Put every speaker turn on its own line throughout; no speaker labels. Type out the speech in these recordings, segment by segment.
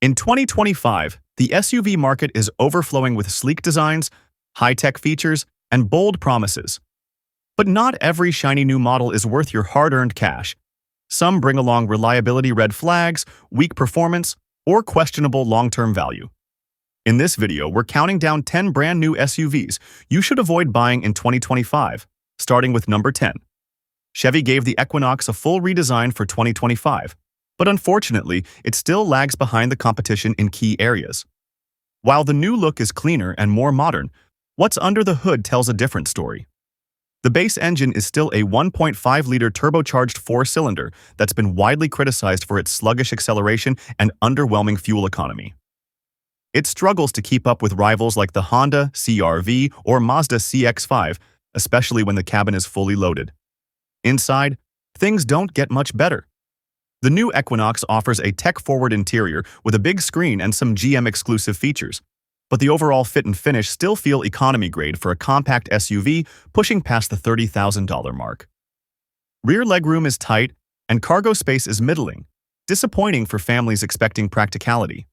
In 2025, the SUV market is overflowing with sleek designs, high-tech features, and bold promises. But not every shiny new model is worth your hard-earned cash. Some bring along reliability red flags, weak performance, or questionable long-term value. In this video, we're counting down 10 brand new SUVs you should avoid buying in 2025, starting with number 10. Chevy gave the Equinox a full redesign for 2025, but unfortunately, it still lags behind the competition in key areas. While the new look is cleaner and more modern, what's under the hood tells a different story. The base engine is still a 1.5-liter turbocharged four-cylinder that's been widely criticized for its sluggish acceleration and underwhelming fuel economy. It struggles to keep up with rivals like the Honda CR-V or Mazda CX-5, especially when the cabin is fully loaded. Inside, things don't get much better. The new Equinox offers a tech-forward interior with a big screen and some GM-exclusive features, but the overall fit and finish still feel economy-grade for a compact SUV pushing past the $30,000 mark. Rear legroom is tight, and cargo space is middling, disappointing for families expecting practicality.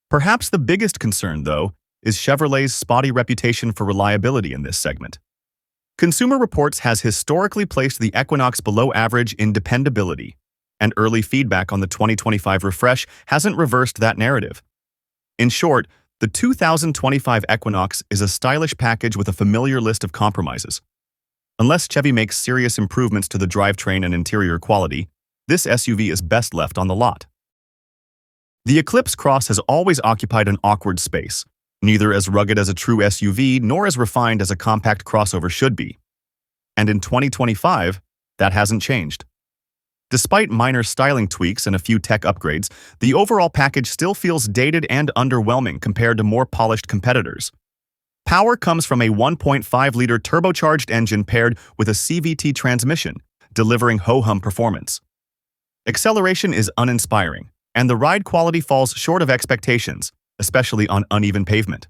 Perhaps the biggest concern, though, is Chevrolet's spotty reputation for reliability in this segment. Consumer Reports has historically placed the Equinox below average in dependability, and early feedback on the 2025 refresh hasn't reversed that narrative. In short, the 2025 Equinox is a stylish package with a familiar list of compromises. Unless Chevy makes serious improvements to the drivetrain and interior quality, this SUV is best left on the lot. The Eclipse Cross has always occupied an awkward space, neither as rugged as a true SUV nor as refined as a compact crossover should be. And in 2025, that hasn't changed. Despite minor styling tweaks and a few tech upgrades, the overall package still feels dated and underwhelming compared to more polished competitors. Power comes from a 1.5-liter turbocharged engine paired with a CVT transmission, delivering ho-hum performance. Acceleration is uninspiring, and the ride quality falls short of expectations, especially on uneven pavement.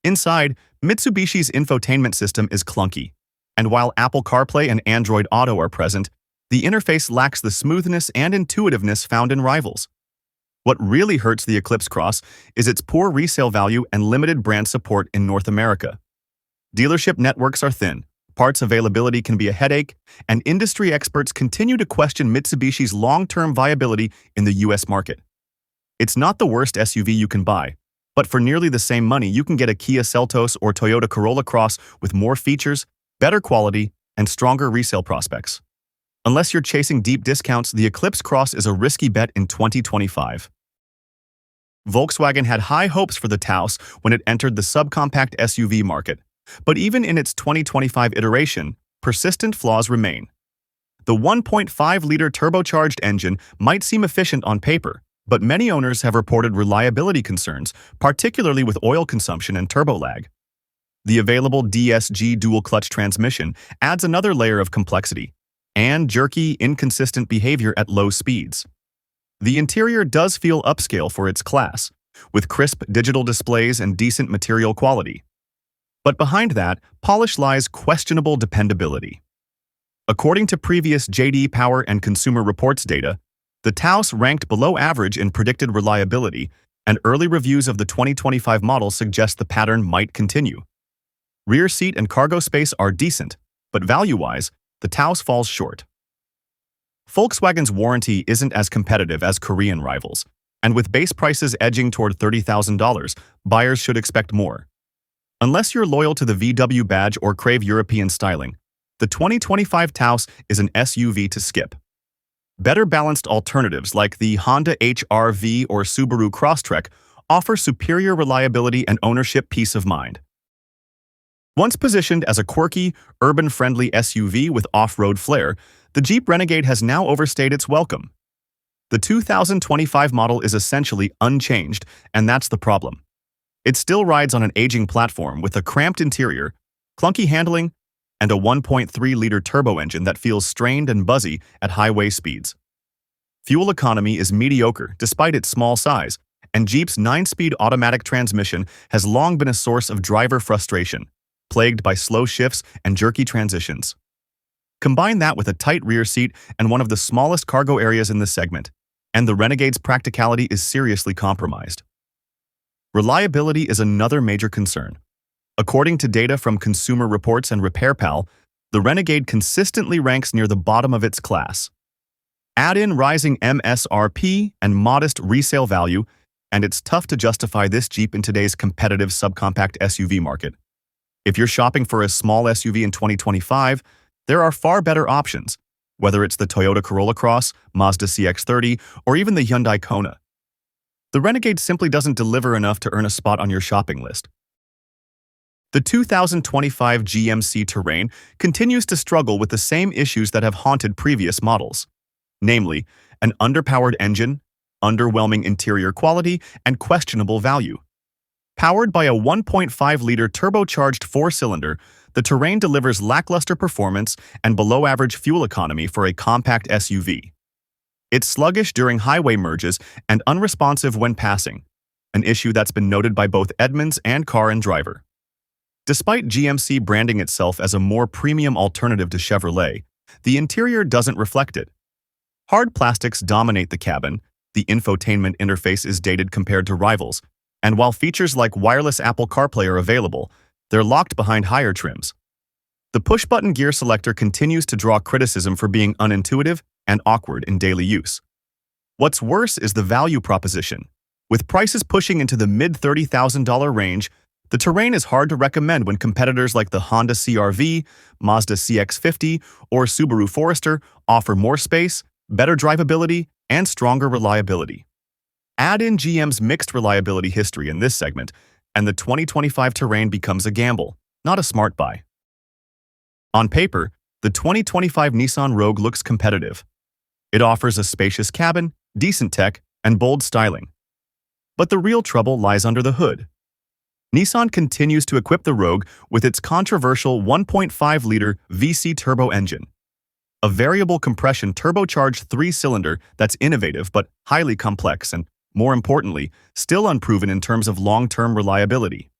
Inside, Mitsubishi's infotainment system is clunky, and while Apple CarPlay and Android Auto are present, the interface lacks the smoothness and intuitiveness found in rivals. What really hurts the Eclipse Cross is its poor resale value and limited brand support in North America. Dealership networks are thin, parts availability can be a headache, and industry experts continue to question Mitsubishi's long-term viability in the US market. It's not the worst SUV you can buy, but for nearly the same money you can get a Kia Seltos or Toyota Corolla Cross with more features, better quality, and stronger resale prospects. Unless you're chasing deep discounts, the Eclipse Cross is a risky bet in 2025. Volkswagen had high hopes for the Taos when it entered the subcompact SUV market, but even in its 2025 iteration, persistent flaws remain. The 1.5-liter turbocharged engine might seem efficient on paper, but many owners have reported reliability concerns, particularly with oil consumption and turbo lag. The available DSG dual-clutch transmission adds another layer of complexity, and jerky, inconsistent behavior at low speeds. The interior does feel upscale for its class, with crisp digital displays and decent material quality. But behind that, polish lies questionable dependability. According to previous J.D. Power and Consumer Reports data, the Taos ranked below average in predicted reliability, and early reviews of the 2025 model suggest the pattern might continue. Rear seat and cargo space are decent, but value-wise, the Taos falls short. Volkswagen's warranty isn't as competitive as Korean rivals, and with base prices edging toward $30,000, buyers should expect more. Unless you're loyal to the VW badge or crave European styling, the 2025 Taos is an SUV to skip. Better balanced alternatives like the Honda HR-V or Subaru Crosstrek offer superior reliability and ownership peace of mind. Once positioned as a quirky, urban-friendly SUV with off-road flair, the Jeep Renegade has now overstayed its welcome. The 2025 model is essentially unchanged, and that's the problem. It still rides on an aging platform with a cramped interior, clunky handling, and a 1.3-liter turbo engine that feels strained and buzzy at highway speeds. Fuel economy is mediocre despite its small size, and Jeep's 9-speed automatic transmission has long been a source of driver frustration, plagued by slow shifts and jerky transitions. Combine that with a tight rear seat and one of the smallest cargo areas in the segment, and the Renegade's practicality is seriously compromised. Reliability is another major concern. According to data from Consumer Reports and RepairPal, the Renegade consistently ranks near the bottom of its class. Add in rising MSRP and modest resale value, and it's tough to justify this Jeep in today's competitive subcompact SUV market. If you're shopping for a small SUV in 2025, there are far better options, whether it's the Toyota Corolla Cross, Mazda CX-30, or even the Hyundai Kona. The Renegade simply doesn't deliver enough to earn a spot on your shopping list. The 2025 GMC Terrain continues to struggle with the same issues that have haunted previous models, namely, an underpowered engine, underwhelming interior quality, and questionable value. Powered by a 1.5-liter turbocharged four-cylinder, the Terrain delivers lackluster performance and below-average fuel economy for a compact SUV. It's sluggish during highway merges and unresponsive when passing, an issue that's been noted by both Edmunds and Car and Driver. Despite GMC branding itself as a more premium alternative to Chevrolet, the interior doesn't reflect it. Hard plastics dominate the cabin, the infotainment interface is dated compared to rivals, and while features like wireless Apple CarPlay are available, they're locked behind higher trims. The push-button gear selector continues to draw criticism for being unintuitive and awkward in daily use. What's worse is the value proposition. With prices pushing into the mid-$30,000 range, the Terrain is hard to recommend when competitors like the Honda CR-V, Mazda CX-50, or Subaru Forester offer more space, better drivability, and stronger reliability. Add in GM's mixed reliability history in this segment, and the 2025 Terrain becomes a gamble, not a smart buy. On paper, the 2025 Nissan Rogue looks competitive. It offers a spacious cabin, decent tech, and bold styling. But the real trouble lies under the hood. Nissan continues to equip the Rogue with its controversial 1.5-liter VC turbo engine, a variable compression turbocharged three-cylinder that's innovative but highly complex and, more importantly, still unproven in terms of long-term reliability.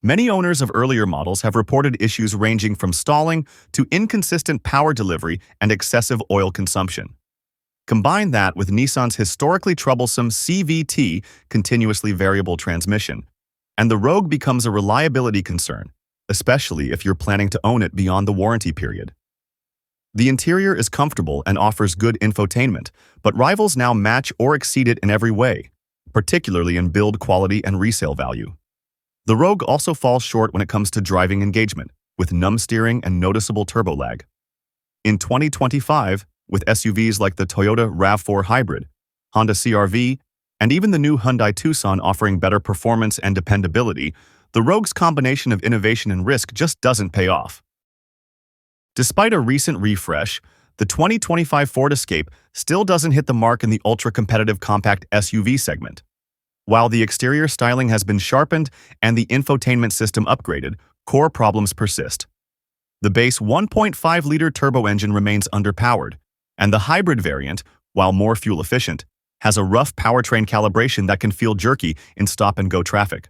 Many owners of earlier models have reported issues ranging from stalling to inconsistent power delivery and excessive oil consumption. Combine that with Nissan's historically troublesome CVT, continuously variable transmission, and the Rogue becomes a reliability concern, especially if you're planning to own it beyond the warranty period. The interior is comfortable and offers good infotainment, but rivals now match or exceed it in every way, particularly in build quality and resale value. The Rogue also falls short when it comes to driving engagement, with numb steering and noticeable turbo lag. In 2025, with SUVs like the Toyota RAV4 Hybrid, Honda CR-V, and even the new Hyundai Tucson offering better performance and dependability, the Rogue's combination of innovation and risk just doesn't pay off. Despite a recent refresh, the 2025 Ford Escape still doesn't hit the mark in the ultra-competitive compact SUV segment. While the exterior styling has been sharpened and the infotainment system upgraded, core problems persist. The base 1.5-liter turbo engine remains underpowered, and the hybrid variant, while more fuel-efficient, has a rough powertrain calibration that can feel jerky in stop-and-go traffic.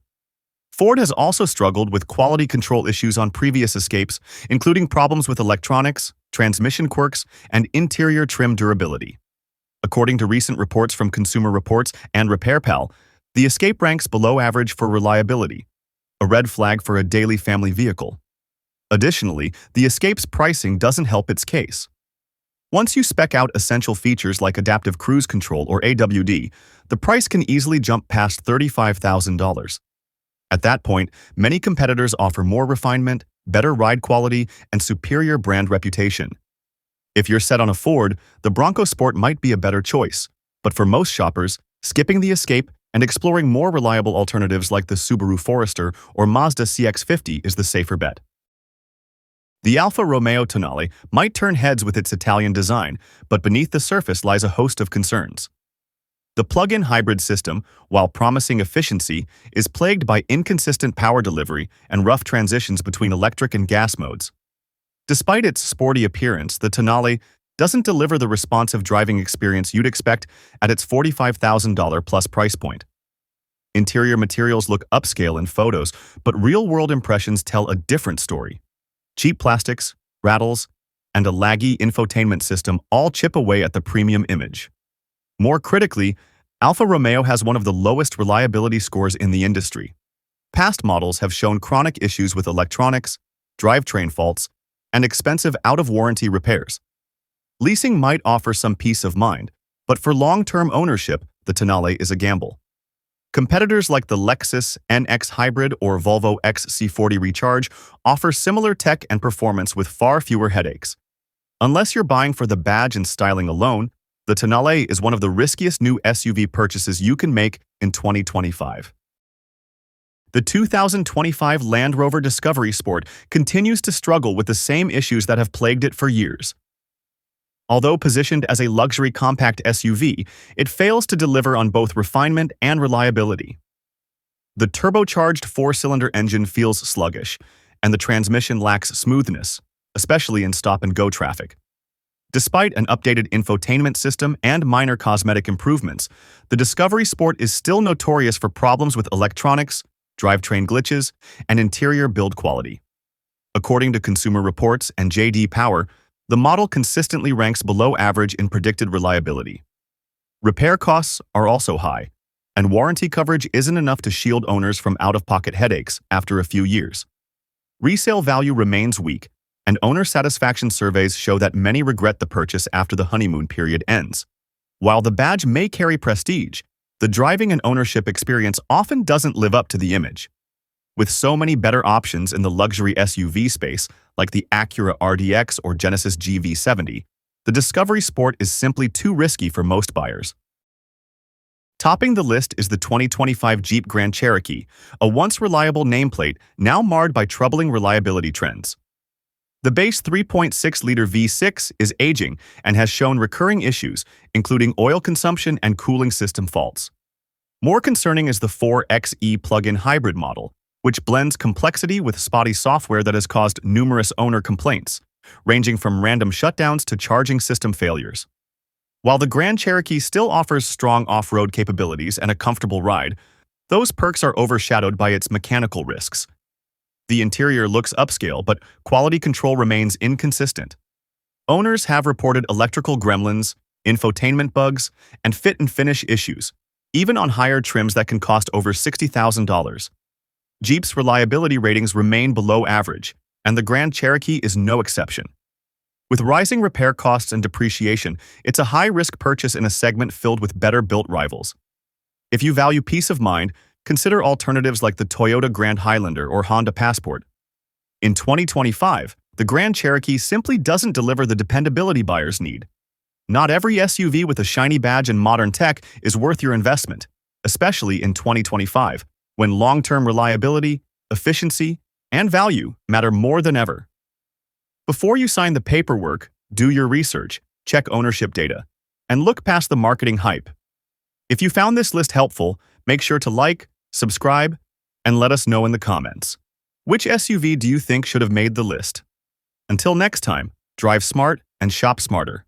Ford has also struggled with quality control issues on previous Escapes, including problems with electronics, transmission quirks, and interior trim durability. According to recent reports from Consumer Reports and RepairPal, the Escape ranks below average for reliability, a red flag for a daily family vehicle. Additionally, the Escape's pricing doesn't help its case. Once you spec out essential features like adaptive cruise control or AWD, the price can easily jump past $35,000. At that point, many competitors offer more refinement, better ride quality, and superior brand reputation. If you're set on a Ford, the Bronco Sport might be a better choice, but for most shoppers, skipping the Escape and exploring more reliable alternatives like the Subaru Forester or Mazda CX-50 is the safer bet. The Alfa Romeo Tonale might turn heads with its Italian design, but beneath the surface lies a host of concerns. The plug-in hybrid system, while promising efficiency, is plagued by inconsistent power delivery and rough transitions between electric and gas modes. Despite its sporty appearance, the Tonale doesn't deliver the responsive driving experience you'd expect at its $45,000 plus price point. Interior materials look upscale in photos, but real-world impressions tell a different story. Cheap plastics, rattles, and a laggy infotainment system all chip away at the premium image. More critically, Alfa Romeo has one of the lowest reliability scores in the industry. Past models have shown chronic issues with electronics, drivetrain faults, and expensive out-of-warranty repairs. Leasing might offer some peace of mind, but for long-term ownership, the Tonale is a gamble. Competitors like the Lexus NX Hybrid or Volvo XC40 Recharge offer similar tech and performance with far fewer headaches. Unless you're buying for the badge and styling alone, the Tonale is one of the riskiest new SUV purchases you can make in 2025. The 2025 Land Rover Discovery Sport continues to struggle with the same issues that have plagued it for years. Although positioned as a luxury compact SUV, it fails to deliver on both refinement and reliability. The turbocharged four-cylinder engine feels sluggish, and the transmission lacks smoothness, especially in stop-and-go traffic. Despite an updated infotainment system and minor cosmetic improvements, the Discovery Sport is still notorious for problems with electronics, drivetrain glitches, and interior build quality. According to Consumer Reports and J.D. Power, the model consistently ranks below average in predicted reliability. Repair costs are also high, and warranty coverage isn't enough to shield owners from out-of-pocket headaches after a few years. Resale value remains weak, and owner satisfaction surveys show that many regret the purchase after the honeymoon period ends. While the badge may carry prestige, the driving and ownership experience often doesn't live up to the image. With so many better options in the luxury SUV space, like the Acura RDX or Genesis GV70, the Discovery Sport is simply too risky for most buyers. Topping the list is the 2025 Jeep Grand Cherokee, a once reliable nameplate now marred by troubling reliability trends. The base 3.6-liter V6 is aging and has shown recurring issues, including oil consumption and cooling system faults. More concerning is the 4xe plug-in hybrid model, which blends complexity with spotty software that has caused numerous owner complaints, ranging from random shutdowns to charging system failures. While the Grand Cherokee still offers strong off-road capabilities and a comfortable ride, those perks are overshadowed by its mechanical risks. The interior looks upscale, but quality control remains inconsistent. Owners have reported electrical gremlins, infotainment bugs, and fit and finish issues, even on higher trims that can cost over $60,000. Jeep's reliability ratings remain below average, and the Grand Cherokee is no exception. With rising repair costs and depreciation, it's a high-risk purchase in a segment filled with better-built rivals. If you value peace of mind, consider alternatives like the Toyota Grand Highlander or Honda Passport. In 2025, the Grand Cherokee simply doesn't deliver the dependability buyers need. Not every SUV with a shiny badge and modern tech is worth your investment, especially in 2025, when long-term reliability, efficiency, and value matter more than ever. Before you sign the paperwork, do your research, check ownership data, and look past the marketing hype. If you found this list helpful, make sure to like, subscribe, and let us know in the comments. Which SUV do you think should have made the list? Until next time, drive smart and shop smarter.